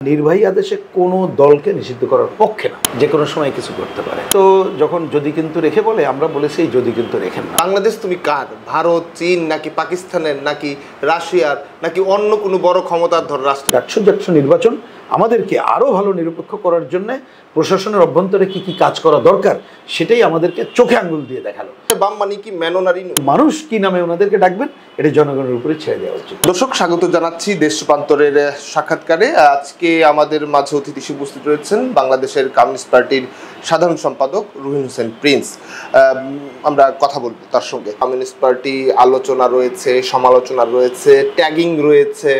নির্বাহী আদেশে কোনো দলকে নিষিদ্ধ করার পক্ষে না, যে কোনো সময় কিছু করতে পারে। তো যখন যদি কিন্তু রেখে বলে, আমরা বলেছি যদি কিন্তু রেখেন না। বাংলাদেশ তুমি কার? ভারত, চীন, নাকি পাকিস্তানের, নাকি রাশিয়ার, নাকি অন্য কোনো বড় ক্ষমতাধর রাষ্ট্র? ডাকসু নির্বাচন আমাদেরকে আরও ভালো নিরপেক্ষ করার জন্য প্রশাসনের অভ্যন্তরে কি কি কাজ করা দরকার সেটাই আমাদেরকে চোখে আঙ্গুল দিয়ে দেখালো। বাম মানে কি মেননারি? মানুষ কি নামে ওনাদেরকে ডাকবেন এটা জনগণের উপরে ছেড়ে দেওয়া উচিত। দর্শক, স্বাগত জানাচ্ছি দেশ রূপান্তরের সাক্ষাৎকারে। আজকে আমাদের মাঝে অতিথি হিসেবে উপস্থিত রয়েছেন বাংলাদেশের কমিউনিস্ট পার্টির সাধারণ সম্পাদক রুহিন হোসেন প্রিন্স। আমরা কথা বলবো তার সঙ্গে। কমিউনিস্ট পার্টি আলোচনা রয়েছে, সমালোচনা রয়েছে, ট্যাগিং রয়েছে,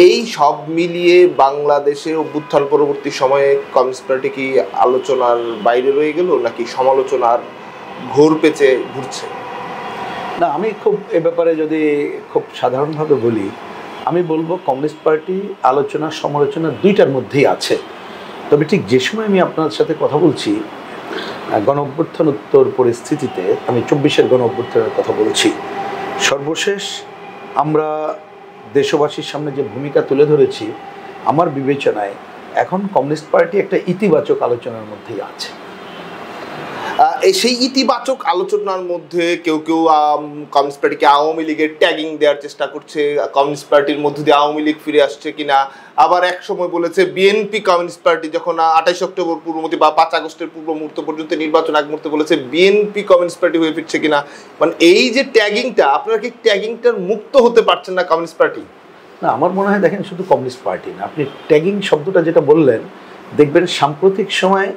এই সব মিলিয়ে বাংলাদেশে অভ্যুত্থান পরবর্তী সময়ে কমিউনিস্ট পার্টি কি আলোচনার বাইরে রয়ে গেল, নাকি সমালোচনার ঘোর পেঁচে ঘুরছে? না, আমি খুব এ ব্যাপারে যদি খুব সাধারণভাবে বলি, আমি বলবো কমিউনিস্ট পার্টি আলোচনা সমালোচনা দুইটার মধ্যেই আছে। তবে ঠিক যে সময় আমি আপনার সাথে কথা বলছি, গণ অভ্যুত্থান উত্তর পরিস্থিতিতে, আমি 24-এর গণ অভ্যুত্থানের কথা বলছি, সর্বশেষ আমরা দেশবাসীর সামনে যে ভূমিকা তুলে ধরেছি, আমার বিবেচনায় এখন কমিউনিস্ট পার্টি একটা ইতিবাচক আলোচনার মধ্যেই আছে। সেই ইতিবাচক আলোচনার মধ্যে কেউ কেউ কমিউনিস্ট পার্টিকে আওয়ামী লীগের ট্যাগিং দেওয়ার চেষ্টা করছে, কমিউনিস্ট পার্টির মধ্যে দিয়ে আওয়ামী লীগ ফিরে আসছে কিনা। আবার এক সময় বলেছে বিএনপি কমিউনিস্ট পার্টি যখন 28 অক্টোবর পূর্ববর্তী বা 5 আগস্টের পূর্ব মুহূর্ত পর্যন্ত নির্বাচন আগ মুহূর্তে বলেছে বিএনপি কমিউনিস্ট পার্টি হয়ে ফিরছে কিনা। মানে এই যে ট্যাগিংটা, আপনারা কি ট্যাগিংটার মুক্ত হতে পারছেন না কমিউনিস্ট পার্টি? না, আমার মনে হয় দেখেন, শুধু কমিউনিস্ট পার্টি না, আপনি ট্যাগিং শব্দটা যেটা বললেন, দেখবেন সাম্প্রতিক সময়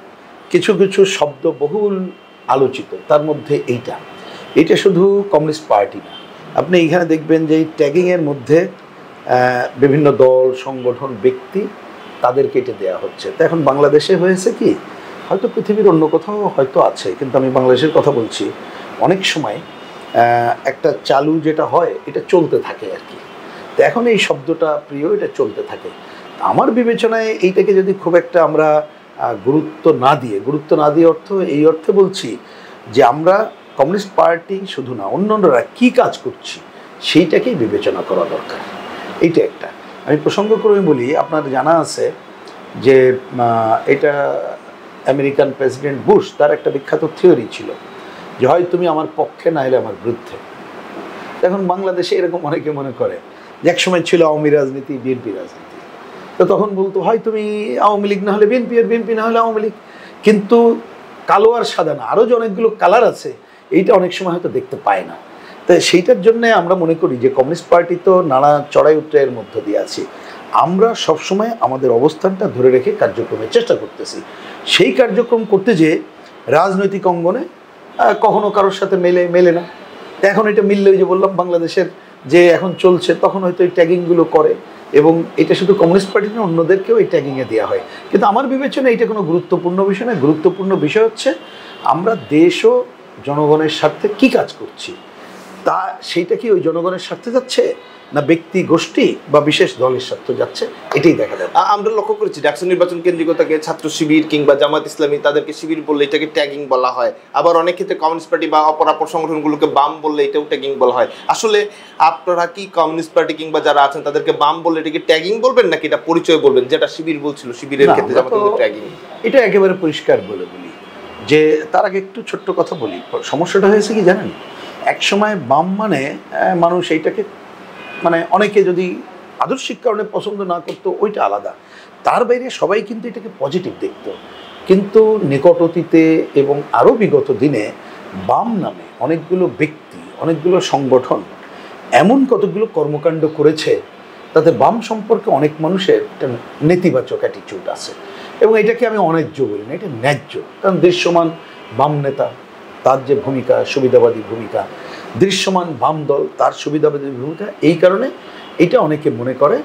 কিছু কিছু শব্দ বহুল আলোচিত, তার মধ্যে এইটা শুধু কমিউনিস্ট পার্টি না। আপনি এইখানে দেখবেন যে এই ট্যাগিংয়ের মধ্যে বিভিন্ন দল, সংগঠন, ব্যক্তি, তাদেরকে এটা দেওয়া হচ্ছে। তো এখন বাংলাদেশে হয়েছে কি, হয়তো পৃথিবীর অন্য কোথাও হয়তো আছে, কিন্তু আমি বাংলাদেশের কথা বলছি, অনেক সময় একটা চালু যেটা হয় এটা চলতে থাকে আর কি। তো এখন এই শব্দটা প্রিয়, এটা চলতে থাকে। আমার বিবেচনায় এইটাকে যদি খুব একটা আমরা গুরুত্ব না দিয়ে এই অর্থে বলছি যে আমরা কমিউনিস্ট পার্টি শুধু না, অন্যান্যরা কি কাজ করছি সেইটাকেই বিবেচনা করা দরকার। এইটা একটা। আমি প্রসঙ্গ করে বলি, আপনার জানা আছে যে এটা আমেরিকান প্রেসিডেন্ট বুশ, তার একটা বিখ্যাত থিওরি ছিল যে হয় তুমি আমার পক্ষে না হলে আমার বিরুদ্ধে। এখন বাংলাদেশে এরকম অনেকে মনে করে যে একসময় ছিল আওয়ামী রাজনীতি, বিএনপি রাজনীতি, তো তখন বলতো হয় তুমি আওয়ামী লীগ না হলে বিএনপি, আর বিএনপি না হলে আওয়ামী লীগ। কিন্তু কালো আর সাদা না, আরও যে অনেকগুলো কালার আছে, এইটা অনেক সময় হয়তো দেখতে পায় না। তাই সেইটার জন্য আমরা মনে করি যে কমিউনিস্ট পার্টি তো নানা চড়াই উতরাইয়ের মধ্য দিয়ে আছে, আমরা সবসময় আমাদের অবস্থানটা ধরে রেখে কার্যক্রমের চেষ্টা করতেছি। সেই কার্যক্রম করতে যে রাজনৈতিক অঙ্গনে কখনো কারোর সাথে মেলে না। এখন এটা মিললে, ওই যে বললাম বাংলাদেশের যে এখন চলছে, তখন হয়তো এই ট্যাগিংগুলো করে, এবং এটা শুধু কমিউনিস্ট পার্টি না, অন্যদেরকেও এই ট্যাগিংয়ে দেওয়া হয়। কিন্তু আমার বিবেচনায় এটা কোনো গুরুত্বপূর্ণ বিষয় না। গুরুত্বপূর্ণ বিষয় হচ্ছে আমরা দেশ ও জনগণের স্বার্থে কী কাজ করছি, তা সেইটা কি ওই জনগণের স্বার্থে যাচ্ছে না ব্যক্তি গোষ্ঠী বা বিশেষ দলের স্বার্থে যাচ্ছে, এটাই দেখা যাবে। আমরা লক্ষ্য করেছি ডাকসু নির্বাচন কেন্দ্রিকতাকে ছাত্র শিবির কিংবা জামাত ইসলামী, তাদেরকে শিবির বললে এটাকে ট্যাগিং বলা হয়। আবার অনেক ক্ষেত্রে কমিউনিস্ট পার্টি বা অপরাপর সংগঠনগুলোকে বাম বললে এটাও ট্যাগিং বলা হয়। আসলে আপনারা কি কমিউনিস্ট পার্টি কিংবা যারা আছেন তাদেরকে বাম বললে এটাকে ট্যাগিং বলবেন, নাকি এটা পরিচয় বলবেন, যেটা শিবির বলছিল শিবিরের ক্ষেত্রে জামাতের ট্যাগিং? এটা একেবারে পরিষ্কার বলি যে, তার আগে একটু ছোট্ট কথা বলি। সমস্যাটা হয়েছে কি জানেন, এক সময় বাম মানে মানুষ এইটাকে অনেকে যদি আদর্শিক কারণে পছন্দ না করতো, ওইটা আলাদা। তার বাইরে সবাই কিন্তু এটাকে পজিটিভ দেখত। কিন্তু নিকট অতীতে এবং আরও বিগত দিনে বাম নামে অনেকগুলো ব্যক্তি, অনেকগুলো সংগঠন এমন কতগুলো কর্মকাণ্ড করেছে, তাতে বাম সম্পর্কে অনেক মানুষের একটা নেতিবাচক অ্যাটিটিউড আছে। এবং এটাকে আমি অন্যায্য বলি না, এটা ন্যায্য। কারণ দৃশ্যমান বাম নেতা, তার যে ভূমিকা, সুবিধাবাদী ভূমিকা, দৃশ্যমান বাম দল, তার সুবিধাবাদী ভূমিকা, এই কারণে এটা অনেকে মনে করে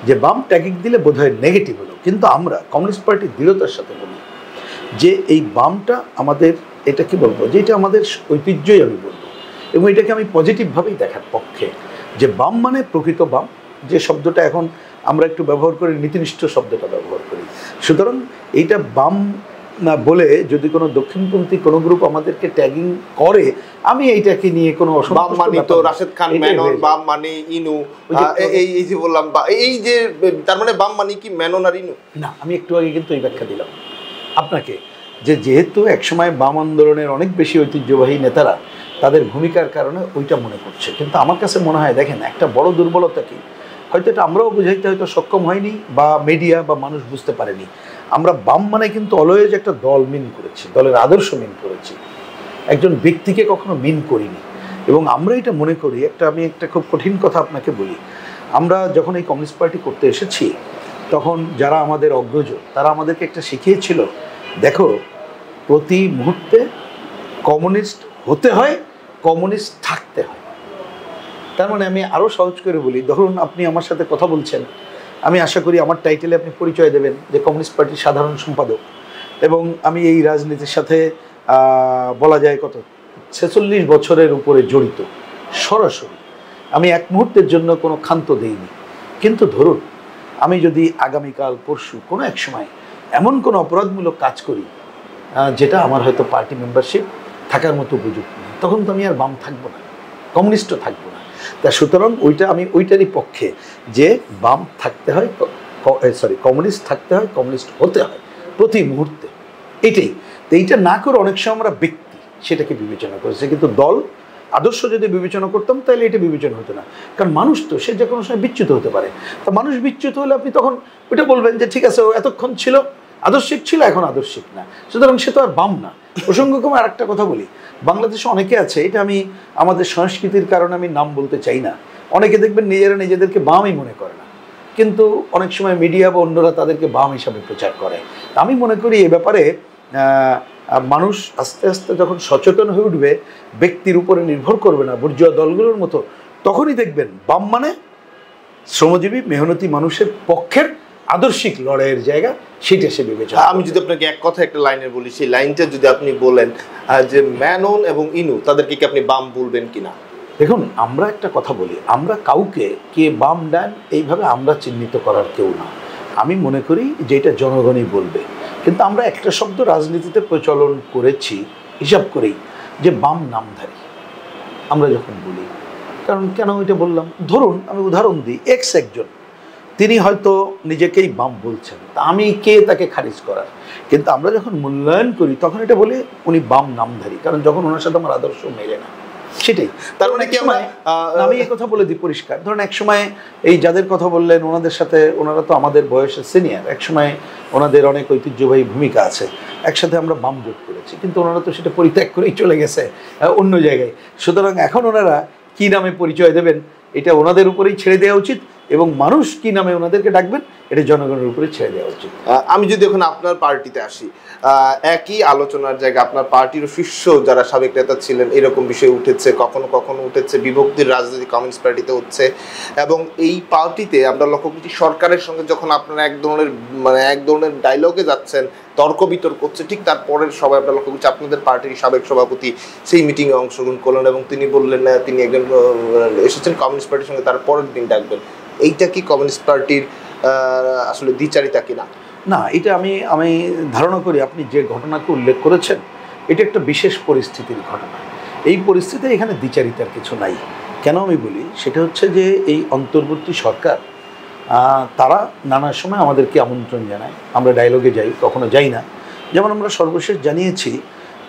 যে বাম ট্যাগিং দিলে বোধহয় নেগেটিভ হলো। কিন্তু আমরা কমিউনিস্ট পার্টির দৃঢ়তার সাথে বলি যে এই বামটা আমাদের, এটা কি বলবো, যে এটা আমাদের ঐতিহ্যই আমি বলবো, এবং এটাকে আমি পজিটিভভাবেই দেখার পক্ষে। যে বাম মানে প্রকৃত বাম, যে শব্দটা এখন আমরা একটু ব্যবহার করি, নীতিনিষ্ঠ শব্দটা ব্যবহার করি। সুতরাং এইটা বাম না বলে যদি কোনো দক্ষিণপন্থী কোনো গ্রুপ আমাদেরকে ট্যাগিং করে, আমি এইটাকে নিয়ে কোনো বাম মানে তো রাশেদ খান মেনন, বাম মানে ইনু, এই যে বললাম এই যে তার মানে বাম মানে কি মেনন আর ইনু না। আমি একটু আগে কিন্তু এই ব্যাখ্যা দিলাম আপনাকে যে যেহেতু একসময় বাম আন্দোলনের অনেক বেশি ঐতিহ্যবাহী নেতারা তাদের ভূমিকার কারণে ওইটা মনে করছে, কিন্তু আমার কাছে মনে হয় দেখেন একটা বড় দুর্বলতা কি, হয়তো এটা আমরাও বুঝাইতে হয়তো সক্ষম হয়নি বা মিডিয়া বা মানুষ বুঝতে পারেনি। আমরা বাম মানে কিন্তু অলওয়েজ একটা দল মিন করেছি, দলের আদর্শ মিন করেছি, একজন ব্যক্তিকে কখনো মিন করিনি। এবং আমরা এটা মনে করি আমি একটা খুব কঠিন কথা আপনাকে বলি, আমরা যখন এই কমিউনিস্ট পার্টি করতে এসেছি তখন যারা আমাদের অগ্রজ তারা আমাদেরকে একটা শিখিয়েছিল, দেখো প্রতি মুহূর্তে কমিউনিস্ট হতে হয়, কমিউনিস্ট থাকতে হয়। তার মানে আমি আরও সহজ করে বলি, ধরুন আপনি আমার সাথে কথা বলছেন, আমি আশা করি আমার টাইটেলে আপনি পরিচয় দেবেন যে কমিউনিস্ট পার্টির সাধারণ সম্পাদক, এবং আমি এই রাজনীতির সাথে বলা যায় কত 46 বছরের উপরে জড়িত সরাসরি, আমি এক মুহূর্তের জন্য কোনো ক্ষান্ত দেইনি। কিন্তু ধরুন আমি যদি আগামীকাল পরশু কোনো এক সময় এমন কোনো অপরাধমূলক কাজ করি যেটা আমার হয়তো পার্টি মেম্বারশিপ থাকার মতো উপযুক্ত নেই, তখন তো আমি আর বাম থাকবো না, কমিউনিস্টও থাকবো না। তা সুতরাং আমি ওইটারই পক্ষে যে বাম থাকতে হয়, কমিউনিস্ট থাকতে হয়, কমিউনিস্ট হতে হয় প্রতি মুহূর্তে, এটাই। তো এইটা না করে অনেক সময় আমরা ব্যক্তি সেটাকে বিবেচনা করেছি, কিন্তু দল আদর্শ যদি বিবেচনা করতাম তাহলে এটা বিবেচনা হতো না। কারণ মানুষ তো সে যে কোনো সময় বিচ্যুত হতে পারে, তা মানুষ বিচ্যুত হলে আপনি তখন ওইটা বলবেন যে ঠিক আছে ও এতক্ষণ ছিল আদর্শিক ছিল, এখন আদর্শিক না, সুতরাং সে তো আর বাম না। প্রসঙ্গক্রমে আর একটা কথা বলি, বাংলাদেশে অনেকে আছে, এটা আমি আমাদের সংস্কৃতির কারণে আমি নাম বলতে চাই না, অনেকে দেখবেন নিজেরা নিজেদেরকে বামই মনে করে না, কিন্তু অনেক সময় মিডিয়া বা অন্যরা তাদেরকে বাম হিসাবে প্রচার করে। আমি মনে করি এ ব্যাপারে মানুষ আস্তে আস্তে যখন সচেতন হয়ে উঠবে, ব্যক্তির উপরে নির্ভর করবে না বুর্জোয়া দলগুলোর মতো, তখনই দেখবেন বাম মানে শ্রমজীবী মেহনতি মানুষের পক্ষের আদর্শিক লড়াইয়ের জায়গা, সেটা সে বিবেচনা। আমি যদি আপনাকে এক কথা একটা লাইনে বলি, সেই লাইনটা যদি আপনি বলেন যে মেনন এবং ইনু তাদেরকে কি আপনি বাম বলবেন কিনা? দেখুন আমরা একটা কথা বলি, আমরা কাউকে কে বাম ডান এইভাবে আমরা চিহ্নিত করার কেউ না। আমি মনে করি যে এটা জনগণই বলবে, কিন্তু আমরা একটা শব্দ রাজনীতিতে প্রচলন করেছি হিসাব করেই, যে বাম নামধারী আমরা যখন বলি। কারণ কেন এটা বললাম, ধরুন আমি উদাহরণ দিই, একজন তিনি হয়তো নিজেকেই বাম বলছেন, তা আমি কে তাকে খারিজ করার, কিন্তু আমরা যখন মূল্যায়ন করি তখন এটা বলি উনি বাম নামধারী, কারণ যখন ওনার সাথে আমার আদর্শ মেলে না, সেটাই। তার মানে কি আমি এই কথা বলে দিই পরিষ্কার, ধরুন এক সময় এই যাদের কথা বললেন ওনাদের সাথে, ওনারা তো আমাদের বয়সের সিনিয়র, এক সময় ওনাদের অনেক ঐতিহ্যবাহী ভূমিকা আছে, একসাথে আমরা বাম জোট করেছি, কিন্তু ওনারা তো সেটা পরিত্যাগ করেই চলে গেছে অন্য জায়গায়। সুতরাং এখন ওনারা কি নামে পরিচয় দেবেন এটা ওনাদের উপরেই ছেড়ে দেওয়া উচিত, এবং মানুষ কি নামে ওনাদেরকে ডাকবেন এটা জনগণের উপরে ছেড়ে দেওয়া উচিত। আমি যদি এখন আপনার পার্টিতে আসি, একই আলোচনার জায়গা আপনার পার্টির শীর্ষ যারা সাবেক নেতা ছিলেন এরকম বিষয় উঠেছে, কখনো কখনো উঠেছে বিভক্তির রাজনীতি কমিউনিস্ট পার্টিতে হচ্ছে, এবং এই পার্টিতে আমরা লক্ষ্য করছি সরকারের সঙ্গে যখন আপনারা এক ধরনের ডায়লগে যাচ্ছেন, তর্ক বিতর্ক হচ্ছে, ঠিক তারপরের সবাই আমরা লক্ষ্য করছি আপনাদের পার্টির সাবেক সভাপতি সেই মিটিংয়ে অংশগ্রহণ করলেন এবং তিনি বললেন তিনি একজন এসেছেন কমিউনিস্ট পার্টির সঙ্গে, তার পরের দিন ডাকবেন। এইটা কি কমিউনিস্ট পার্টির আসলে দ্বিচারিতা কিনা? না, এটা আমি ধারণা করি আপনি যে ঘটনাকে উল্লেখ করেছেন এটা একটা বিশেষ পরিস্থিতির ঘটনা। এই পরিস্থিতিতে এখানে দ্বিচারিতার কিছু নাই। কেন আমি বলি, সেটা হচ্ছে যে এই অন্তর্বর্তী সরকার তারা নানা সময় আমাদেরকে আমন্ত্রণ জানায়, আমরা ডায়লগে যাই, কখনো যাই না। যেমন আমরা সর্বশেষ জানিয়েছি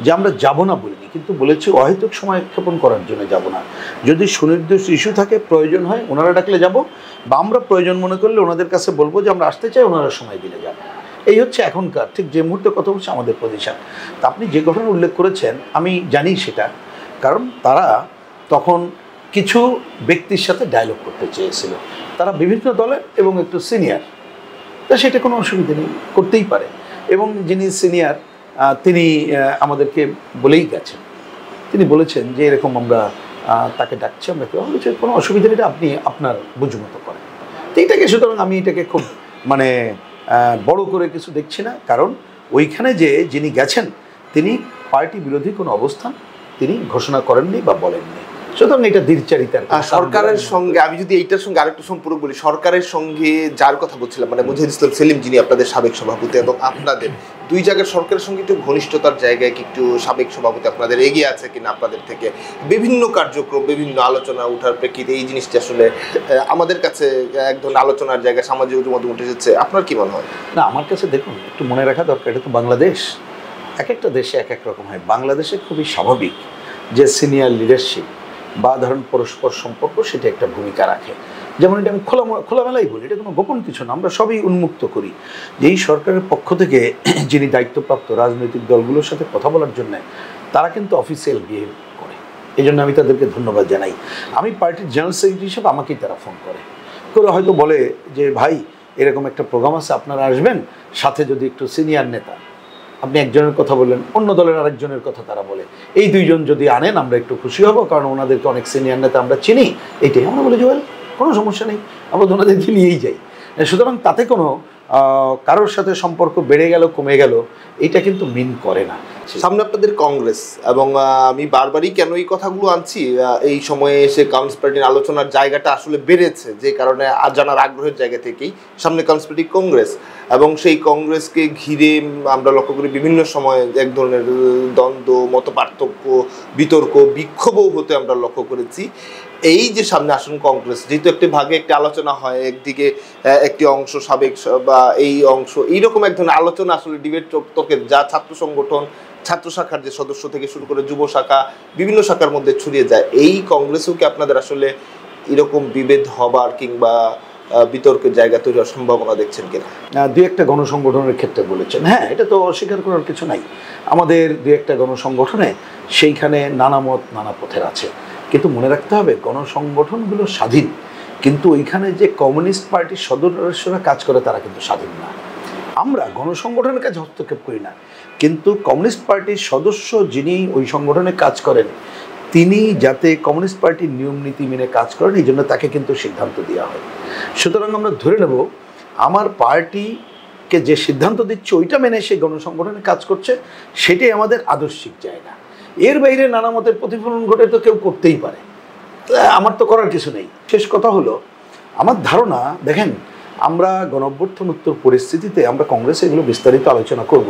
যে আমরা যাব না বলিনি, কিন্তু বলেছি অহেতুক সময় ক্ষেপণ করার জন্য যাব না। যদি সুনির্দিষ্ট ইস্যু থাকে, প্রয়োজন হয় ওনারা ডাকলে যাব, বা আমরা প্রয়োজন মনে করলে ওনাদের কাছে বলবো যে আমরা আসতে চাই, ওনারা সময় দিলে যাব। এই হচ্ছে এখনকার ঠিক যে মুহূর্তে কথা হচ্ছে আমাদের পজিশন। তা আপনি যে ঘটনা উল্লেখ করেছেন আমি জানি সেটা, কারণ তারা তখন কিছু ব্যক্তির সাথে ডায়লগ করতে চেয়েছিল, তারা বিভিন্ন দলের এবং একটু সিনিয়র, তা সেটা কোনো অসুবিধা নেই, করতেই পারে। এবং যিনি সিনিয়র তিনি আমাদেরকে বলেই গেছেন, তিনি বলেছেন যে এরকম আমরা তাকে ডাকছি, আমরা কেউ বলেছি কোনো অসুবিধা নেই, আপনি আপনার বুঝমতো করেন। তো এইটাকে, সুতরাং আমি এটাকে খুব বড় করে কিছু দেখছি না, কারণ ওইখানে যে যিনি গেছেন তিনি পার্টি বিরোধী কোনো অবস্থান তিনি ঘোষণা করেননি বা বলেননি। সুতরাং এটা দীর্ঘচারিতার। সরকারের সঙ্গে আমি যদি এইটার সঙ্গে আরেকটু সম্পর্ক বলি, সরকারের সঙ্গে যার কথা বলছিলাম মানে মুজাহিদ ইসলাম সেলিম যিনি আপনাদের সাবেক সভাপতি এবং আপনাদের দুই জায়গার সরকারের সঙ্গে একটু ঘনিষ্ঠতার জায়গায় কি একটু সাবেক সভাপতি আপনাদের এগিয়ে আছে কিনা আপনাদের থেকে বিভিন্ন কার্যক্রম বিভিন্ন আলোচনা ওঠার প্রেক্ষিতে এই জিনিসটা আসলে আমাদের কাছে এক ধরনের আলোচনার জায়গা সামাজিক মাধ্যমে উঠে এসেছে, আপনার কি মনে হয়? না, আমার কাছে দেখুন একটু মনে রাখা দরকার, এটা তো বাংলাদেশ, এক একটা দেশে এক এক রকম হয়। বাংলাদেশে খুবই স্বাভাবিক যে সিনিয়র লিডারশিপ বা ধরুন পরস্পর সম্পর্ক সেটা একটা ভূমিকা রাখে। যেমন এটা আমি খোলামেলাই বলি, এটা কোনো গোপন কিছু না, আমরা সবই উন্মুক্ত করি যে এই সরকারের পক্ষ থেকে যিনি দায়িত্বপ্রাপ্ত রাজনৈতিক দলগুলোর সাথে কথা বলার জন্য তারা কিন্তু অফিসিয়াল বিহেভ করে, এই জন্য আমি তাদেরকে ধন্যবাদ জানাই। আমি পার্টির জেনারেল সেক্রেটারি হিসেবে আমাকেই তারা ফোন করে হয়তো বলে যে ভাই এরকম একটা প্রোগ্রাম আছে আপনারা আসবেন, সাথে যদি একটু সিনিয়র নেতা, আপনি একজনের কথা বললেন, অন্য দলের আরেকজনের কথা তারা বলে, এই দুইজন যদি আনেন আমরা একটু খুশি হব, কারণ ওনাদেরকে অনেক সিনিয়র নেতা আমরা চিনি। এইটাই আমরা বলি যে কোনো সমস্যা নেই, আমরা ওনাদেরকে নিয়েই যাই। সুতরাং তাতে কোনো কারোর সাথে সম্পর্ক বেড়ে গেল কমে গেল এটা কিন্তু মিন করে না। সামনে আপনাদের কংগ্রেস এবং আমি বারবারই কেন এই কথাগুলো আনছি, এই সময়ে এসে কমিউনিস্ট পার্টির আলোচনার জায়গাটা আসলে বেড়েছে যে কারণে জানার আগ্রহের জায়গা থেকেই সামনে কমিউনিস্ট পার্টি কংগ্রেস এবং সেই কংগ্রেসকে ঘিরে আমরা লক্ষ্য করি বিভিন্ন সময়ে এক ধরনের দ্বন্দ্ব, মত পার্থক্য, বিতর্ক, বিক্ষোভও হতে আমরা লক্ষ্য করেছি। এই যে সামনে আসুন কংগ্রেস, যেহেতু একটি ভাগে একটি আলোচনা হয়, একদিকে একটি অংশ সাবেক বা এই অংশ, এইরকম এক ধরনের আলোচনা আসলে ডিবেট তর্কের যা ছাত্র সংগঠন, ছাত্র শাখার যে সদস্য থেকে শুরু করে যুব শাখা বিভিন্ন শাখার মধ্যে ছড়িয়ে যায়, এই কংগ্রেসও কি আপনাদের আসলে এরকম বিভেদ হবার কিংবা বিতর্কের জায়গা তৈরি হওয়ার সম্ভাবনা দেখছেন কিনা? দুই একটা গণসংগঠনের ক্ষেত্রে বলেছেন, হ্যাঁ এটা তো অস্বীকার করার কিছু নাই। আমাদের দুই একটা গণসংগঠনে সেইখানে নানা মত নানা পথের আছে, কিন্তু মনে রাখতে হবে গণসংগঠনগুলো স্বাধীন, কিন্তু ওইখানে যে কমিউনিস্ট পার্টির সদস্যরা কাজ করে তারা কিন্তু স্বাধীন না। আমরা গণসংগঠনের কাছে হস্তক্ষেপ করি না, কিন্তু কমিউনিস্ট পার্টির সদস্য যিনি ওই সংগঠনে কাজ করেন তিনি যাতে কমিউনিস্ট পার্টির নিয়ম নীতি মেনে কাজ করেন এই জন্য তাকে কিন্তু সিদ্ধান্ত দেওয়া হয়। সুতরাং আমরা ধরে নেব আমার পার্টিকে যে সিদ্ধান্ত দিচ্ছে ওইটা মেনে সেই গণসংগঠনে কাজ করছে, সেটাই আমাদের আদর্শিক জায়গা। এর বাইরে নানা মতের প্রতিফলন ঘটে তো কেউ করতেই পারে, আমার তো করার কিছু নেই। শেষ কথা হলো আমার ধারণা, দেখেন আমরা গণঅভ্যুত্থান উত্তর পরিস্থিতিতে আমরা কংগ্রেসে এগুলো বিস্তারিত আলোচনা করব,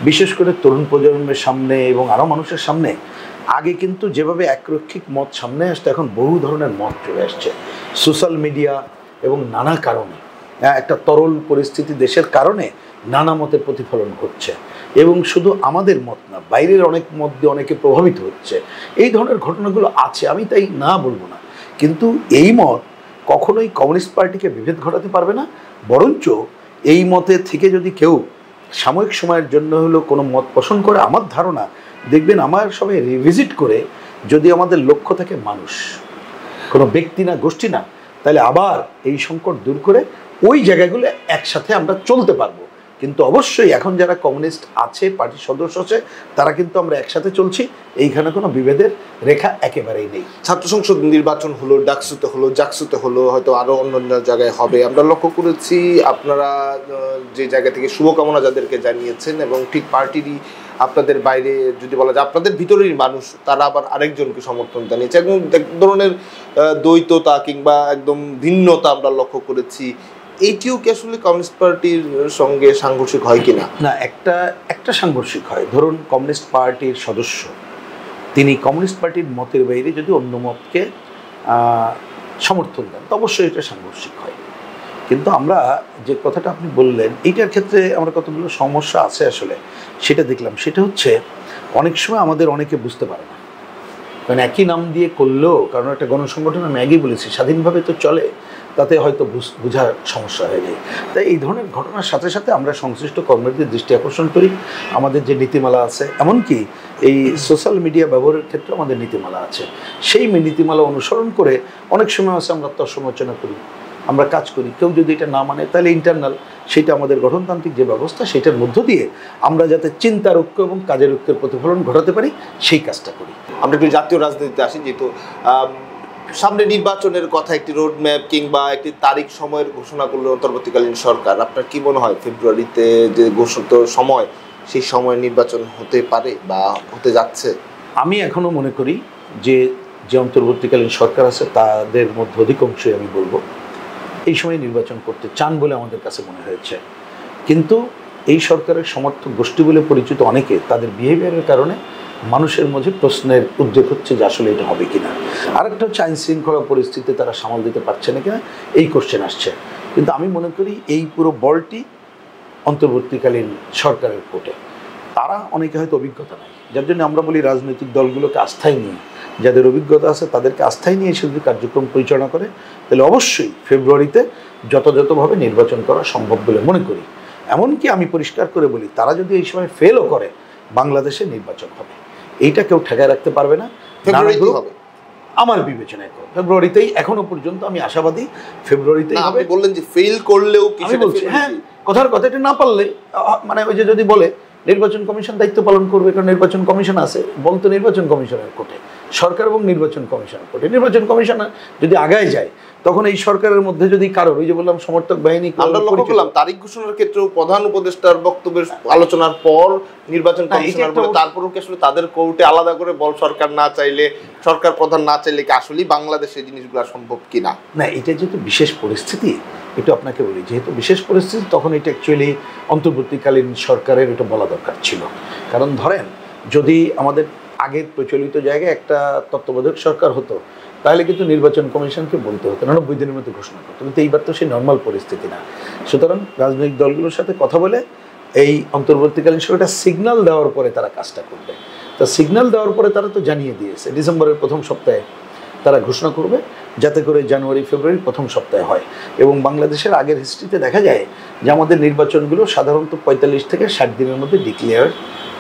বিশেষ করে তরুণ প্রজন্মের সামনে এবং আরও মানুষের সামনে। আগে কিন্তু যেভাবে একরক্ষিক মত সামনে আসতো, এখন বহু ধরনের মত চলে আসছে সোশ্যাল মিডিয়া এবং নানা কারণে, একটা তরল পরিস্থিতি দেশের কারণে নানা মতের প্রতিফলন ঘটছে এবং শুধু আমাদের মত না, বাইরের অনেক মত দিয়ে অনেকে প্রভাবিত হচ্ছে। এই ধরনের ঘটনাগুলো আছে, আমি তাই না বলবো না, কিন্তু এই মত কখনোই কমিউনিস্ট পার্টিকে বিভেদ ঘটাতে পারবে না। বরঞ্চ এই মতে থেকে যদি কেউ সাময়িক সময়ের জন্য হলো কোনো মত পোষণ করে, আমার ধারণা দেখবেন আমার সবাই রিভিজিট করে, যদি আমাদের লক্ষ্য থাকে মানুষ, কোনো ব্যক্তি না গোষ্ঠী না, তাহলে আবার এই সংকট দূর করে ওই জায়গাগুলো একসাথে আমরা চলতে পারবো। কিন্তু অবশ্যই এখন যারা কমিউনিস্ট আছে, পার্টির সদস্য আছে, তারা কিন্তু আমরা একসাথে চলছি, এইখানে কোনো বিভেদের রেখা একেবারেই নেই। ছাত্র সংসদ নির্বাচন হলো, ডাকসুতে হলো, জাকসুতে হলো, হয়তো আরও অন্যান্য জায়গায় হবে। আমরা লক্ষ্য করেছি আপনারা যে জায়গা থেকে শুভকামনা যাদেরকে জানিয়েছেন এবং ঠিক পার্টিরই আপনাদের বাইরে যদি বলা যায় আপনাদের ভিতরের মানুষ তারা আবার আরেকজনকে সমর্থন জানিয়েছে, একদম এক ধরনের দ্বৈততা কিংবা একদম ভিন্নতা আমরা লক্ষ্য করেছি। এইটিও কি আসলে কমিউনিস্ট পার্টির সঙ্গে সাংঘর্ষিক হয় কিনা? না, একটা সাংঘর্ষিক হয়। ধরুন কমিউনিস্ট পার্টির সদস্য তিনি কমিউনিস্ট পার্টির মতের বাইরে যদি অন্য মতকে সমর্থন দেন তো অবশ্যই এটা সাংঘর্ষিক হয়। কিন্তু আমরা যে কথাটা আপনি বললেন এইটার ক্ষেত্রে আমরা কতগুলো সমস্যা আছে আসলে সেটা দেখলাম। সেটা হচ্ছে অনেক সময় আমাদের অনেকে বুঝতে পারে না, কারণ একই নাম দিয়ে করলেও, কারণ একটা গণসংগঠন আমি আগেই বলেছি স্বাধীনভাবে তো চলে, তাতে হয়তো বোঝার সমস্যা হয়ে যায়। তাই এই ধরনের ঘটনার সাথে সাথে আমরা সংশ্লিষ্ট কর্মীদের দৃষ্টি আকর্ষণ করি। আমাদের যে নীতিমালা আছে, এমনকি এই সোশ্যাল মিডিয়া ব্যবহারের ক্ষেত্রে আমাদের নীতিমালা আছে, সেই নীতিমালা অনুসরণ করে অনেক সময় আছে আমরা আত্মসমালোচনা করি, আমরা কাজ করি। কেউ যদি এটা না মানে তাহলে ইন্টারনাল সেটা আমাদের গঠনতান্ত্রিক যে ব্যবস্থা সেটার মধ্য দিয়ে আমরা যাতে চিন্তার ঐক্য এবং কাজের ঐক্যের প্রতিফলন ঘটাতে পারি সেই কাজটা করি। আমরা একটু জাতীয় রাজনীতিতে আসি, যেহেতু সামনে নির্বাচনের কথা, একটি রোড ম্যাপ কিংবা একটি তারিখ সময়ের ঘোষণা করলো অন্তর্বর্তীকালীন সরকার। আপনার কি মনে হয় ফেব্রুয়ারিতে যে ঘোষিত সময়, সেই সময় নির্বাচন হতে পারে বা হতে যাচ্ছে? আমি এখনও মনে করি যে যে অন্তর্বর্তীকালীন সরকার আছে তাদের মধ্যে অধিকাংশই আমি বলবো এই সময় নির্বাচন করতে চান বলে আমাদের কাছে মনে হয়েছে। কিন্তু এই সরকারের সমর্থক গোষ্ঠী বলে পরিচিত অনেকে তাদের বিহেভিয়ারের কারণে মানুষের মধ্যে প্রশ্নের উদ্রেক হচ্ছে যে আসলে এটা হবে কিনা। আরেকটা হচ্ছে আইন শৃঙ্খলা পরিস্থিতি তারা সামাল দিতে পারছে না কিনা, এই কোশ্চেন আসছে। কিন্তু আমি মনে করি এই পুরো বলটি অন্তর্বর্তীকালীন সরকারের কোর্টে। তারা অনেকে হয়তো অভিজ্ঞতা নাই, যার জন্য আমরা বলি রাজনৈতিক দলগুলোকে আস্থায় নিয়ে, যাদের অভিজ্ঞতা আছে তাদেরকে আস্থায় নিয়ে সে যদি কার্যক্রম পরিচালনা করে তাহলে অবশ্যই ফেব্রুয়ারিতে যথাযথভাবে নির্বাচন করা সম্ভব বলে মনে করি। এমনকি আমি পরিষ্কার করে বলি, তারা যদি এই সময় ফেলও করে বাংলাদেশে নির্বাচন হবে, এইটা কেউ ঠেকায় রাখতে পারবে না। আমার বিবেচনায় ফেব্রুয়ারিতেই, এখনো পর্যন্ত আমি আশাবাদী ফেব্রুয়ারিতেই হবে। আপনি বললেন যে ফেল করলেও আমি বলছি হ্যাঁ, কথার কথা, এটা না পারলে মানে ওই যে যদি বলে নির্বাচন কমিশন দায়িত্ব পালন করবে, কারণ নির্বাচন কমিশন আছে, বলতো নির্বাচন কমিশনের কোর্টে, সরকার এবং নির্বাচন কমিশন কোর্টে। নির্বাচন কমিশন যদি আগায় যায় তখন এই সরকারের মধ্যে যদি কারোর ওই যে বললাম সমর্থক বাহিনী, আমরা লক্ষ্য করলাম তারিখ ঘোষণার ক্ষেত্রেও প্রধান উপদেষ্টার বক্তব্যের আলোচনার পর নির্বাচন কমিশনার বলে, তারপরও কি আসলে তাদের কোর্টে আলাদা করে বল সরকার না চাইলে, সরকার প্রধান না চাইলে কি আসলে বাংলাদেশে জিনিসগুলো সম্ভব কিনা? না, এটা যেহেতু বিশেষ পরিস্থিতি, একটু আপনাকে বলি, যেহেতু বিশেষ পরিস্থিতি তখন এটা অ্যাকচুয়ালি অন্তর্বর্তীকালীন সরকারের এটা বলা দরকার ছিল। কারণ ধরেন যদি আমাদের আগের প্রচলিত জায়গায় একটা তত্ত্বাবধায়ক সরকার হতো তাহলে কিন্তু নির্বাচন কমিশনকে বলতে হতো, 90 দিনের মধ্যে ঘোষণা করতো। কিন্তু এইবার তো সেই নর্মাল পরিস্থিতি না। সুতরাং রাজনৈতিক দলগুলোর সাথে কথা বলে এই অন্তর্বর্তীকালীন সরকারটা সিগন্যাল দেওয়ার পরে তারা কাজটা করবে। তা সিগন্যাল দেওয়ার পরে তারা তো জানিয়ে দিয়েছে ডিসেম্বরের প্রথম সপ্তাহে তারা ঘোষণা করবে, যাতে করে জানুয়ারি ফেব্রুয়ারির প্রথম সপ্তাহে হয়। এবং বাংলাদেশের আগের হিস্ট্রিতে দেখা যায় যে আমাদের নির্বাচনগুলো সাধারণত 45 থেকে 60 দিনের মধ্যে ডিক্লেয়ার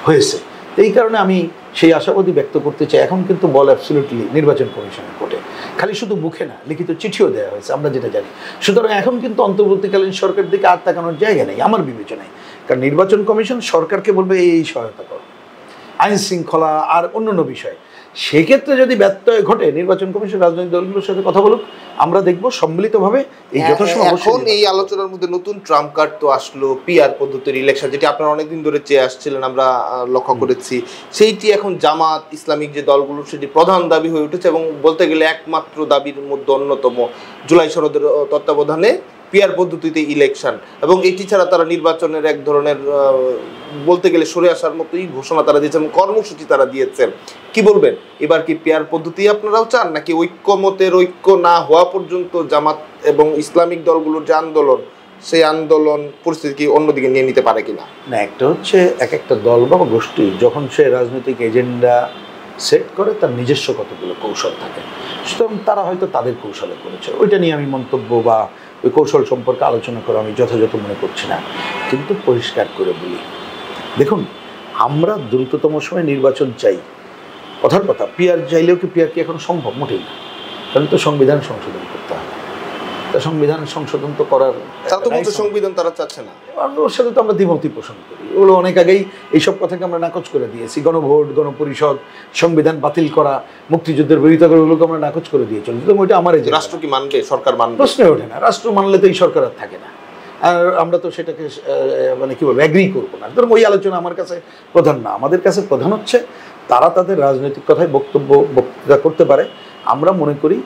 হয়েছে। এই কারণে আমি সেই আশাবাদী ব্যক্ত করতে চাই। এখন কিন্তু বল অ্যাবসলিউটলি নির্বাচন কমিশনের কোর্টে, খালি শুধু মুখে না, লিখিত চিঠিও দেওয়া হয়েছে, আমরা যেটা জানি। সুতরাং এখন কিন্তু অন্তর্বর্তীকালীন সরকার দিকে আর তাকানোর জায়গা নেই আমার বিবেচনায়। কারণ নির্বাচন কমিশন সরকারকে বলবে এই সহায়তা করো, আইন শৃঙ্খলা আর অন্যান্য বিষয়। সেক্ষেত্রে যদি ব্যত্যয় ঘটে নির্বাচন কমিশন রাজনৈতিক দলগুলোর সাথে কথা বলুক, আমরা দেখব সম্মিলিতভাবে এই যথাসময়। এখন এই আলোচনার মধ্যে নতুন ট্রাম্প কার্ড তো আসলো, পিআর পদ্ধতির ইলেকশন, যেটি আপনারা অনেকদিন ধরে চেয়ে আসছিলেন, আমরা লক্ষ্য করেছি। সেইটি এখন জামাত ইসলামিক যে দলগুলো সেটি প্রধান দাবি হয়ে উঠেছে এবং বলতে গেলে একমাত্র দাবির মধ্যে অন্যতম জুলাই সনদের তত্ত্বাবধানে পিআর পদ্ধতিতে ইলেকশন। এবং এটি ছাড়া তারা নির্বাচনের এক ধরনের বলতে গেলে সরে আসার মতোই ঘোষণা তারা দিয়েছেন, কর্মসূচি তারা দিয়েছেন। কি বলবেন, এবার কি পিআর পদ্ধতি আপনারাও চান, নাকি ঐক্যমতের ঐক্য না হওয়া পর্যন্ত জামাত এবং ইসলামিক দলগুলোর যে আন্দোলন, সেই আন্দোলন পরিস্থিতি অন্যদিকে নিয়ে নিতে পারে কিনা? না, একটা হচ্ছে এক একটা দল বা গোষ্ঠী যখন সে রাজনৈতিক এজেন্ডা সেট করে তার নিজস্ব কতগুলো কৌশল থাকে, সুতরাং তারা হয়তো তাদের কৌশলে করেছে। ওইটা নিয়ে আমি মন্তব্য বা ওই কৌশল সম্পর্কে আলোচনা করা আমি যথাযথ মনে করছি না। কিন্তু পরিষ্কার করে বলি, দেখুন, আমরা দ্রুততম সময় নির্বাচন চাই, কথার কথা। পিআর চাইলেও কি পিআর কি এখন সম্ভব? মোটেই না, কারণ তো সংবিধান সংশোধন করতে হবে। তা সংবিধান সংশোধন তো করার সংবিধান তারা চাচ্ছে না, ওর সাথে তো আমরা দ্বিমতি পোষণ করি। ওগুলো অনেক আগেই এইসব কথাকে আমরা নাকচ করে দিয়েছি। গণভোট, গণপরিষদ, সংবিধান বাতিল করা, মুক্তিযুদ্ধের বিরোধিতা করে ওগুলোকে আমরা নাকচ করে দিয়ে চলি। তো ওইটা আমার রাষ্ট্র কি মানবে, সরকার মানবে, প্রশ্নই ওঠে না। রাষ্ট্র মানলে তো এই সরকার আর থাকে না, আর আমরা তো সেটাকে মানে কি বলবো, অ্যাগ্রি করবো না। ধরুন ওই আলোচনা আমার কাছে প্রধান না। আমাদের কাছে প্রধান হচ্ছে তারা তাদের রাজনৈতিক কথায় বক্তৃতা করতে পারে। আমরা মনে করি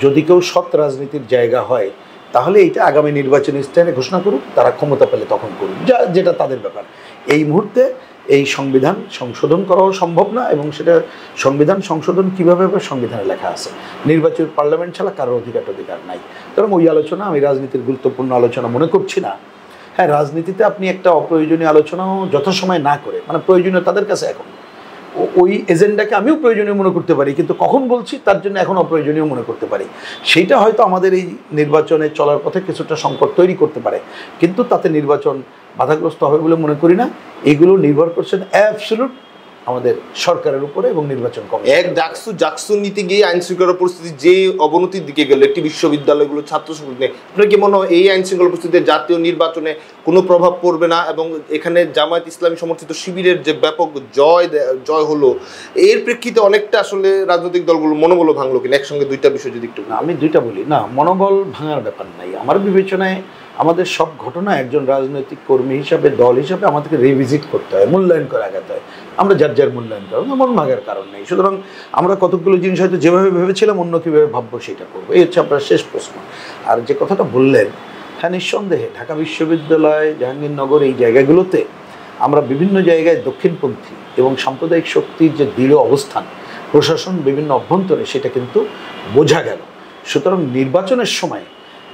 যদি কেউ সৎ রাজনীতির জায়গা হয় তাহলে এইটা আগামী নির্বাচনী স্থানে ঘোষণা করুক, তারা ক্ষমতা পেলে তখন করুক, যেটা তাদের ব্যাপার। এই মুহূর্তে এই সংবিধান সংশোধন করাও সম্ভব না, এবং সেটা সংবিধান সংশোধন কীভাবে হবে সংবিধানে লেখা আছে। নির্বাচন পার্লামেন্ট ছাড়া কারোর অধিকার নাই। কারণ ওই আলোচনা আমি রাজনীতির গুরুত্বপূর্ণ আলোচনা মনে করছি না। হ্যাঁ, রাজনীতিতে আপনি একটা অপ্রয়োজনীয় আলোচনাও যথাসময় না করে, মানে প্রয়োজনীয় তাদের কাছে এখন ওই এজেন্ডাকে আমিও প্রয়োজনীয় মনে করতে পারি, কিন্তু কখন বলছি তার জন্য এখন অপ্রয়োজনীয় মনে করতে পারি। সেইটা হয়তো আমাদের এই নির্বাচনে চলার পথে কিছুটা সংকট তৈরি করতে পারে, কিন্তু তাতে নির্বাচন বাধাগ্রস্ত হবে বলে মনে করি না। এগুলো নির্ভর করছেন অ্যাবসলিউট আমাদের সরকারের উপরে এবং নির্বাচন কমিশন। এক জাকসু নীতি গিয়ে আইন শৃঙ্খলা পরিস্থিতি যে অবনতির দিকে গেল একটি বিশ্ববিদ্যালয়গুলো ছাত্র সংগঠনে, আপনার কি মনে হয় এই আইন শৃঙ্খলা পরিস্থিতিতে জাতীয় নির্বাচনে কোনো প্রভাব পড়বে না? এবং এখানে জামায়াত ইসলামী সমর্থিত শিবিরের যে ব্যাপক জয় হলো, এর প্রেক্ষিতে অনেকটা আসলে রাজনৈতিক দলগুলো মনোবল ভাঙলো কিনা? একসঙ্গে দুইটা বিষয় যদি একটু। না, আমি দুইটা বলি না, মনোবল ভাঙার ব্যাপার নাই। আমার বিবেচনায় আমাদের সব ঘটনা একজন রাজনৈতিক কর্মী হিসাবে, দল হিসাবে আমাদেরকে রিভিজিট করতে হয়, মূল্যায়ন করে আগাতে হয়। আমরা যার যার মূল্যায়ন করবো, মন ভাগের কারণ নেই। সুতরাং আমরা কতগুলো জিনিস হয়তো যেভাবে ভেবেছিলাম অন্য কীভাবে ভাববো সেটা করবো, এই হচ্ছে আপনার শেষ প্রশ্ন। আর যে কথাটা বললেন, হ্যাঁ নিঃসন্দেহে ঢাকা বিশ্ববিদ্যালয়, জাহাঙ্গীরনগর, এই জায়গাগুলোতে আমরা বিভিন্ন জায়গায় দক্ষিণপন্থী এবং সাম্প্রদায়িক শক্তির যে দৃঢ় অবস্থান, প্রশাসন বিভিন্ন অভ্যন্তরে, সেটা কিন্তু বোঝা গেল। সুতরাং নির্বাচনের সময়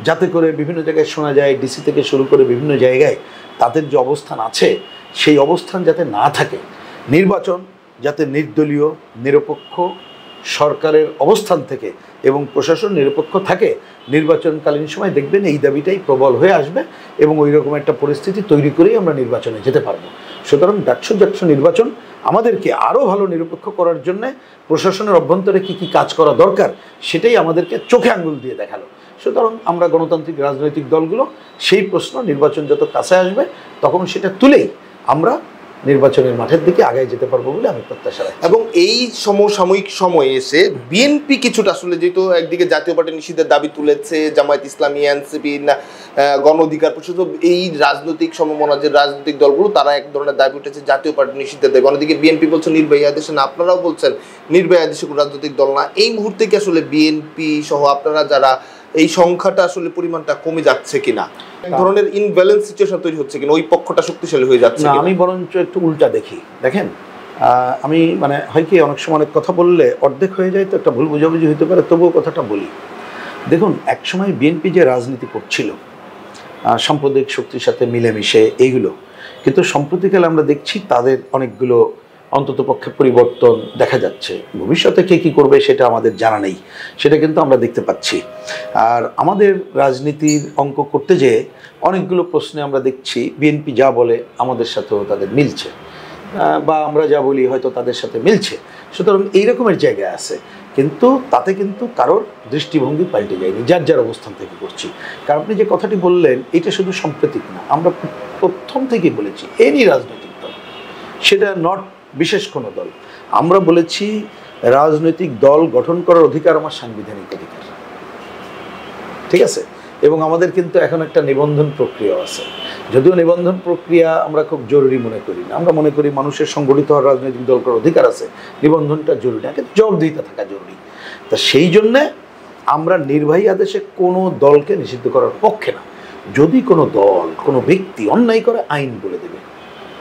যাতে করে বিভিন্ন জায়গায় শোনা যায়, ডিসি থেকে শুরু করে বিভিন্ন জায়গায় তাদের যে অবস্থান আছে, সেই অবস্থান যাতে না থাকে, নির্বাচন যাতে নির্দলীয়, নিরপেক্ষ সরকারের অবস্থান থেকে এবং প্রশাসন নিরপেক্ষ থাকে, নির্বাচনকালীন সময় দেখবেন এই দাবিটাই প্রবল হয়ে আসবে এবং ওই রকম একটা পরিস্থিতি তৈরি করেই আমরা নির্বাচনে যেতে পারবো। সুতরাং ডাকসু নির্বাচন আমাদেরকে আরও ভালো নিরপেক্ষ করার জন্যে প্রশাসনের অভ্যন্তরে কী কী কাজ করা দরকার সেটাই আমাদেরকে চোখে আঙুল দিয়ে দেখালো। সুতরাং আমরা গণতান্ত্রিক রাজনৈতিক দলগুলো সেই প্রশ্ন, নির্বাচন যত কাছে আসবে তখন সেটা তুলেই আমরা নির্বাচনের মাঠের দিকে আগায় যেতে পারবো বলে আমি প্রত্যাশা রাখি। এবং এই সমসাময়িক সময়ে এসে বিএনপি কিছুটা আসলে, যেহেতু একদিকে জাতীয় পার্টি নিষিদ্ধের দাবি তুলেছে, জামায়াত ইসলামী, এনসিপি, গণ অধিকার পরিষদ, এই রাজনৈতিক সমমনা যে রাজনৈতিক দলগুলো, তারা এক ধরনের দাবি উঠেছে জাতীয় পার্টি নিষিদ্ধের দাবি। অন্যদিকে বিএনপি বলছে নির্বাহী আদেশে না, আপনারাও বলছেন নির্বাহী আদেশে কোনো রাজনৈতিক দল না। এই মুহূর্তে কি আসলে বিএনপি সহ আপনারা যারা, এই সংখ্যাটা আসলে পরিমাণটা কমে যাচ্ছে কিনা, এক ধরনের ইনব্যালেন্স সিচুয়েশন তৈরি হচ্ছে কিনা, ওই পক্ষটা শক্তিশালী হয়ে যাচ্ছে? না, আমি বরঞ্চ একটু উল্টা দেখি। দেখেন, আমি মানে হয় কি, অনেক সময় অনেক কথা বললে অর্ধেক হয়ে যায়, তো একটা ভুল বোঝাবুঝি হতে পারে, তবুও কথাটা বলি। দেখুন, একসময় বিএনপি যে রাজনীতি করছিল সাম্প্রদায়িক শক্তির সাথে মিলেমিশে, এইগুলো কিন্তু সম্প্রতিকালে আমরা দেখছি তাদের অনেকগুলো অন্ততপক্ষে পরিবর্তন দেখা যাচ্ছে। ভবিষ্যতে কে কী করবে সেটা আমাদের জানা নেই, সেটা কিন্তু আমরা দেখতে পাচ্ছি। আর আমাদের রাজনীতির অঙ্ক করতে যেয়ে অনেকগুলো প্রশ্নে আমরা দেখছি বিএনপি যা বলে আমাদের সাথেও তাদের মিলছে, বা আমরা যা বলি হয়তো তাদের সাথে মিলছে। সুতরাং এই রকমের জায়গায় আছে, কিন্তু তাতে কিন্তু কারোর দৃষ্টিভঙ্গি পাল্টে যায়নি, যার যার অবস্থান থেকে করছি। কারণ আপনি যে কথাটি বললেন, এটা শুধু সাম্প্রতিক না, আমরা প্রথম থেকেই বলেছি এনি রাজনৈতিক দল, সেটা নট বিশেষ কোনো দল, আমরা বলেছি রাজনৈতিক দল গঠন করার অধিকার আমার সাংবিধানিক অধিকার, ঠিক আছে? এবং আমাদের কিন্তু এখন একটা নিবন্ধন প্রক্রিয়া আছে, যদিও নিবন্ধন প্রক্রিয়া আমরা খুব জরুরি মনে করি না, আমরা মনে করি মানুষের সংগঠিত হওয়ার রাজনৈতিক দল করার অধিকার আছে, নিবন্ধনটা জরুরি না, কিন্তু জবাবদিহিতা থাকা জরুরি। তা সেই জন্যে আমরা নির্বাহী আদেশে কোনো দলকে নিষিদ্ধ করার পক্ষে না। যদি কোনো দল, কোনো ব্যক্তি অন্যায় করে, আইন বলে দেবে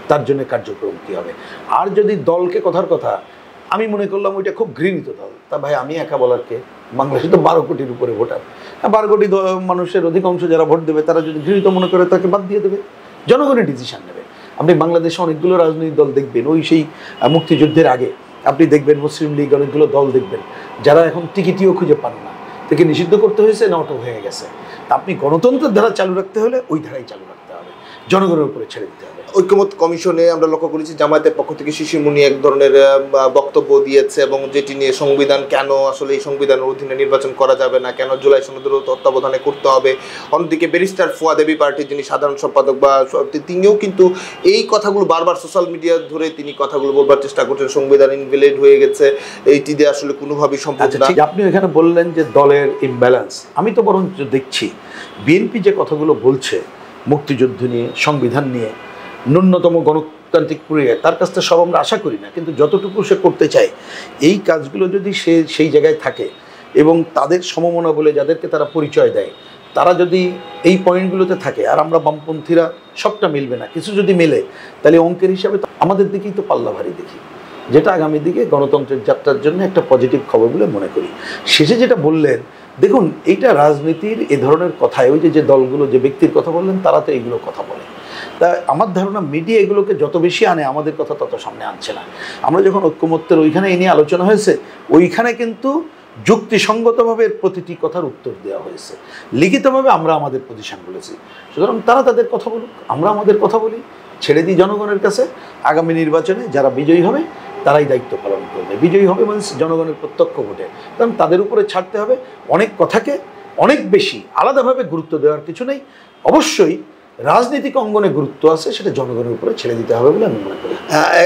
তার জন্য কার্যক্রম কী হবে। আর যদি দলকে কথার কথা আমি মনে করলাম ওইটা খুব ঘৃণিত দল, তা ভাই আমি একা বলারকে, বাংলাদেশে তো 12 কোটির উপরে ভোটার, 12 কোটি মানুষের অধিকাংশ যারা ভোট দেবে তারা যদি ঘৃণিত মনে করে তাকে বাদ দিয়ে দেবে, জনগণের ডিসিশন নেবে। আপনি বাংলাদেশে অনেকগুলো রাজনৈতিক দল দেখবেন, ওই সেই মুক্তিযুদ্ধের আগে আপনি দেখবেন মুসলিম লীগ, অনেকগুলো দল দেখবেন যারা এখন টিকিটিও খুঁজে পান না, থেকে নিষিদ্ধ করতে হয়েছে, নটো হয়ে গেছে। তা আপনি গণতন্ত্রের ধারা চালু রাখতে হলে ওই ধারাই চালু রাখতে হবে, জনগণের উপরে ছেড়ে দিতে হবে। ঐক্যমত কমিশনে আমরা লক্ষ্য করেছি জামায়াতের পক্ষ থেকে শিশির মুনি এক ধরনের বক্তব্য দিয়েছে, এবং যেটি নিয়ে সংবিধান, কেন আসলে এই সংবিধানের অধীনে নির্বাচন করা যাবে না, কেন জুলাই সনদের তত্ত্বাবধানে করতে হবে। অন্যদিকে ব্যারিস্টার ফুয়াদ এবি পার্টির যিনি সাধারণ সম্পাদক বা তিনিও কিন্তু এই কথাগুলো বারবার সোশ্যাল মিডিয়া ধরে তিনি কথাগুলো বলবার চেষ্টা করছেন, সংবিধান ইনভ্যালিড হয়ে গেছে, এইটি দিয়ে আসলে কোনোভাবেই সম্ভব না। ঠিক, আপনি এখানে বললেন যে দলের ইমব্যালেন্স, আমি তো বরং দেখছি বিএনপি যে কথাগুলো বলছে মুক্তিযুদ্ধ নিয়ে, সংবিধান নিয়ে, ন্যূনতম গণতান্ত্রিক প্রক্রিয়া, তার কাছ থেকে সব আমরা আশা করি না, কিন্তু যতটুকু সে করতে চায় এই কাজগুলো যদি সে সেই জায়গায় থাকে এবং তাদের সমমনা বলে যাদেরকে তারা পরিচয় দেয়, তারা যদি এই পয়েন্টগুলোতে থাকে, আর আমরা বামপন্থীরা সবটা মিলবে না, কিছু যদি মেলে, তাহলে অঙ্কের হিসাবে আমাদের দিকেই তো পাল্লা ভারী দেখি, যেটা আগামী দিকে গণতন্ত্রের যাত্রার জন্য একটা পজিটিভ খবর বলে মনে করি। শেষে যেটা বললেন, দেখুন এইটা রাজনীতির এ ধরনের কথায়, ওই যে দলগুলো, যে ব্যক্তির কথা বললেন, তারা তো এইগুলো কথা বলে। তা আমার ধারণা মিডিয়া এগুলোকে যত বেশি আনে, আমাদের কথা তত সামনে আনছে না। আমরা যখন ঐক্যমত্যের ওইখানে এই নিয়ে আলোচনা হয়েছে, ওইখানে কিন্তু যুক্তিসঙ্গতভাবে প্রতিটি কথার উত্তর দেওয়া হয়েছে, লিখিতভাবে আমরা আমাদের পজিশন বলেছি। সুতরাং তারা তাদের কথা বলুক, আমরা আমাদের কথা বলি, ছেড়ে দিই জনগণের কাছে। আগামী নির্বাচনে যারা বিজয়ী হবে তারাই দায়িত্ব পালন করবে, বিজয়ী হবে মানে জনগণের প্রত্যক্ষ ভোটে, কারণ তাদের উপরে ছাড়তে হবে। অনেক কথাকে অনেক বেশি আলাদাভাবে গুরুত্ব দেওয়ার কিছু নেই, অবশ্যই রাজনৈতিক অঙ্গনে গুরুত্ব আছে, সেটা জনগণের উপরে ছেড়ে দিতে হবে বলে আমি মনে করি।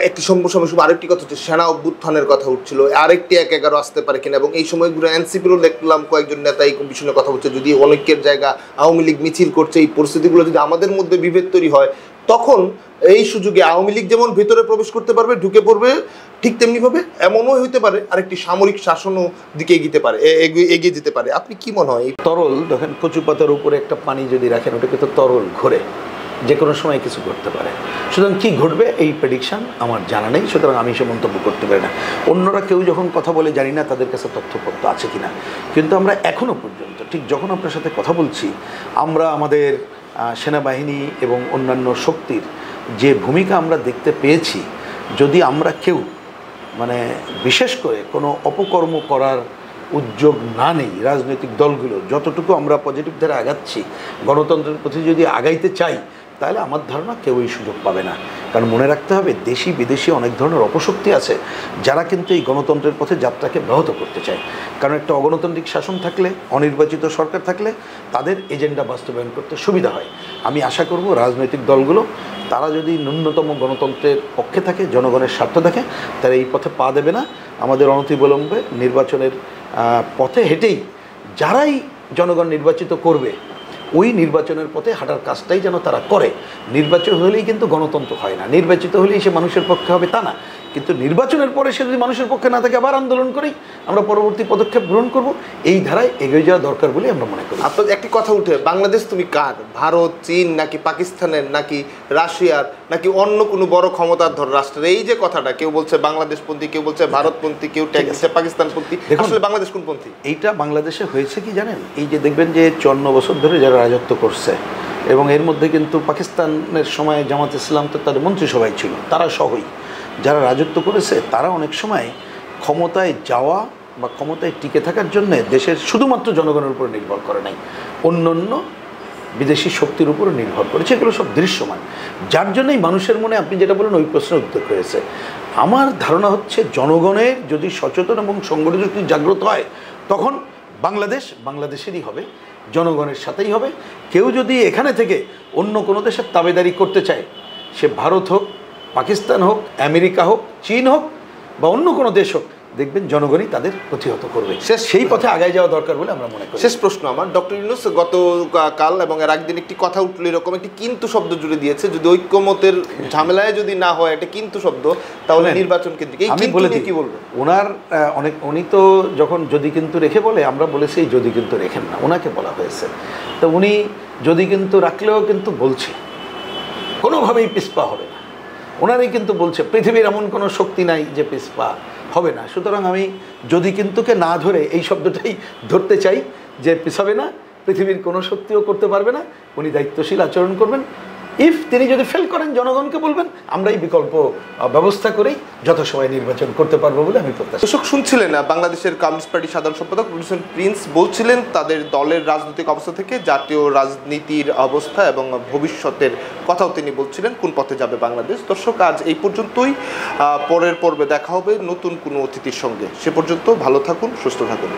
একটি সময় আরেকটি কথা হচ্ছে সেনা অভ্যুত্থানের কথা উঠছিল, আরেকটি 1-11 আসতে পারে কিনা, এবং এই সময়গুলো এনসিপিরও দেখলাম কয়েকজন নেতা এই বিষয়ে কথা বলছে, যদি অনেকের জায়গা আওয়ামী লীগ মিছিল করছে, এই পরিস্থিতিগুলো যদি আমাদের মধ্যে বিভেদ তৈরি হয়, তখন এই সুযোগে আওয়ামী লীগ যেমন ভেতরে প্রবেশ করতে পারবে, ঢুকে পড়বে, ঠিক তেমনিভাবে এমনও হতে পারে আরেকটি সামরিক শাসনও দিকে এগিয়ে যেতে পারে। আপনি কি মনে হয়? তরল দেখেন, কচু পাতার উপরে একটা পানি যদি রাখেন ওটাকে তো তরল ঘোরে, যে কোনো সময় কিছু ঘটতে পারে। সুতরাং কী ঘটবে এই প্রেডিকশান আমার জানা নেই, সুতরাং আমি সে মন্তব্য করতে পারি না। অন্যরা কেউ যখন কথা বলে জানি না তাদের কাছে তথ্যপত্র আছে কিনা, কিন্তু আমরা এখনও পর্যন্ত ঠিক যখন আপনার সাথে কথা বলছি, আমরা আমাদের সেনাবাহিনী এবং অন্যান্য শক্তির যে ভূমিকা আমরা দেখতে পেয়েছি, যদি আমরা কেউ মানে বিশেষ করে কোনো অপকর্ম করার উদ্যোগ না নেই, রাজনৈতিক দলগুলো যতটুকু আমরা পজিটিভ ধারা আগাচ্ছি, গণতন্ত্রের প্রতি যদি আগাইতে চাই, তাহলে আমার ধারণা কেউই সুযোগ পাবে না। কারণ মনে রাখতে হবে, দেশি বিদেশি অনেক ধরনের অপশক্তি আছে যারা কিন্তু এই গণতন্ত্রের পথে যাত্রাকে ব্যাহত করতে চায়। কারণ একটা অগণতান্ত্রিক শাসন থাকলে, অনির্বাচিত সরকার থাকলে তাদের এজেন্ডা বাস্তবায়ন করতে সুবিধা হয়। আমি আশা করব রাজনৈতিক দলগুলো তারা যদি ন্যূনতম গণতন্ত্রের পক্ষে থাকে, জনগণের স্বার্থ থাকে, তারা এই পথে পা দেবে না। আমাদের অনতিবিলম্বে নির্বাচনের পথে হেঁটেই যারাই জনগণ নির্বাচিত করবে, ওই নির্বাচনের পথে হাঁটার কাজটাই যেন তারা করে। নির্বাচন হলেই কিন্তু গণতন্ত্র হয় না, নির্বাচিত হলেই সে মানুষের পক্ষে হবে তা না। কিন্তু নির্বাচনের পরে সে যদি মানুষের পক্ষে না থাকে, আবার আন্দোলন করেই আমরা পরবর্তী পদক্ষেপ গ্রহণ করব। এই ধারায় এগিয়ে যাওয়া দরকার বলে আমরা মনে করি। আপনার একটি কথা উঠে, বাংলাদেশ তুমি কার? ভারত, চীন, নাকি পাকিস্তানের, নাকি রাশিয়ার, নাকি অন্য কোনো বড় ক্ষমতাধর রাষ্ট্রের? এই যে কথাটা, কেউ বলছে বাংলাদেশপন্থী, কেউ বলছে ভারতপন্থী, কেউ ট্যাগ দিচ্ছে পাকিস্তানপন্থী। আসলে বাংলাদেশ কোনপন্থী? এইটা বাংলাদেশে হয়েছে কি জানেন, এই যে দেখবেন যে 54 বছর ধরে যারা রাজত্ব করছে, এবং এর মধ্যে কিন্তু পাকিস্তানের সময় জামাত ইসলাম তো তাদের মন্ত্রিসভায় ছিল, তারা সহই যারা রাজত্ব করেছে, তারা অনেক সময় ক্ষমতায় যাওয়া বা ক্ষমতায় টিকে থাকার জন্য দেশের শুধুমাত্র জনগণের উপর নির্ভর করে নাই, অন্য অন্য বিদেশি শক্তির উপর নির্ভর করেছে। এগুলো সব দৃশ্যমান, যার জন্যই মানুষের মনে আপনি যেটা বলেন ওই প্রশ্নের উদ্যোগ হয়েছে। আমার ধারণা হচ্ছে জনগণের যদি সচেতন এবং সংগঠিত যদি জাগ্রত হয়, তখন বাংলাদেশ বাংলাদেশেরই হবে, জনগণের সাথেই হবে। কেউ যদি এখানে থেকে অন্য কোনো দেশের তাবেদারি করতে চায়, সে ভারত হোক, পাকিস্তান হোক, আমেরিকা হোক, চীন হোক বা অন্য কোনো দেশ হোক, দেখবেন জনগণই তাদের প্রতিহত করবে। সেই পথে আগায় যাওয়া দরকার বলে আমরা মনে করি। শেষ প্রশ্ন আমার, ডক্টর ইউনূস গতকাল এবং এর একদিন একটি কথা উঠলো, এরকম একটি কিন্তু শব্দ জুড়ে দিয়েছে, যদি ঐক্যমতের ঝামেলায় যদি না হয় একটা কিন্তু শব্দ, তাহলে নির্বাচন কেন্দ্রিক। আমি বলে কি বলবো, ওনার উনি তো যখন যদি কিন্তু রেখে বলে, আমরা বলেছি এই যদি কিন্তু রেখেন না, ওনাকে বলা হয়েছে। তো উনি যদি কিন্তু রাখলেও কিন্তু বলছে কোনোভাবেই পিছপা হবে না, ওনারই কিন্তু বলছে পৃথিবীর এমন কোনো শক্তি নাই যে পিছপা হবে না। সুতরাং আমি যদি কিন্তুকে না ধরে এই শব্দটাই ধরতে চাই, যে পিছাবে না, পৃথিবীর কোনো শক্তিও করতে পারবে না। উনি দায়িত্বশীল আচরণ করবেন। ইফ তিনি যদি ফেল করেন, জনগণকে বলবেন, আমরা এই বিকল্প ব্যবস্থা করেই যথাসময়ে নির্বাচন করতে পারবো বলে আমি প্রত্যাশা। দর্শক শুনছিলেন বাংলাদেশের কমিউনিস্ট পার্টির সাধারণ সম্পাদক রুহুল হোসেন প্রিন্স বলছিলেন তাদের দলের রাজনৈতিক অবস্থা থেকে, জাতীয় রাজনীতির অবস্থা এবং ভবিষ্যতের কথাও তিনি বলছিলেন, কোন পথে যাবে বাংলাদেশ। দর্শক, আজ এই পর্যন্তই। পরের পর্বে দেখা হবে নতুন কোনো অতিথির সঙ্গে। সে পর্যন্ত ভালো থাকুন, সুস্থ থাকুন।